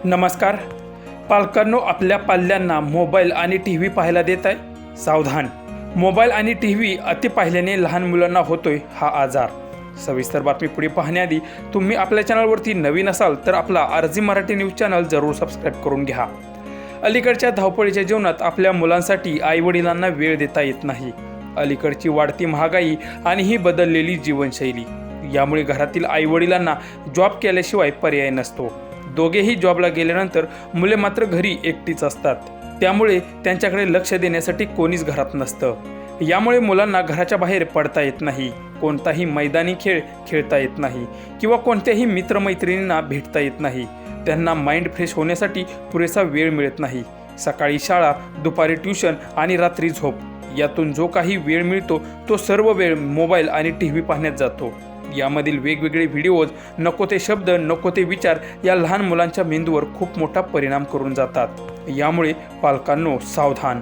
नमस्कार पालकांनो, आपल्या पाल्यांना मोबाईल आणि टी व्ही पाहायला देत आहे सावधान. मोबाईल आणि टी व्ही अति पाहिल्याने लहान मुलांना होतोय हा आजार. सविस्तर बातमी पुढे पाहण्याआधी तुम्ही आपल्या चॅनलवरती नवीन असाल तर आपला आरजी मराठी न्यूज चॅनल जरूर सबस्क्राईब करून घ्या. अलीकडच्या धावपळीच्या जीवनात आपल्या मुलांसाठी आईवडिलांना वेळ देता येत नाही. अलीकडची वाढती महागाई आणि ही बदललेली जीवनशैली यामुळे घरातील आईवडिलांना जॉब केल्याशिवाय पर्याय नसतो. दोघेही जॉबला गेल्यानंतर मुले मात्र घरी एकटीच असतात. त्यामुळे त्यांच्याकडे लक्ष देण्यासाठी कोणीच घरात नसतं. यामुळे मुलांना घराच्या बाहेर पडता येत नाही, कोणताही मैदानी खेळ खेळता येत नाही किंवा कोणत्याही मित्रमैत्रिणींना भेटता येत नाही. त्यांना माइंड फ्रेश होण्यासाठी पुरेसा वेळ मिळत नाही. सकाळी शाळा, दुपारी ट्युशन आणि रात्री झोप, यातून जो काही वेळ मिळतो तो सर्व वेळ मोबाईल आणि टी व्ही पाहण्यात जातो. यामधील वेगवेगळे व्हिडिओज, नको ते शब्द, नको ते विचार या लहान मुलांच्या मेंदूवर खूप मोठा परिणाम करून जातात. यामुळे पालकांनो सावधान.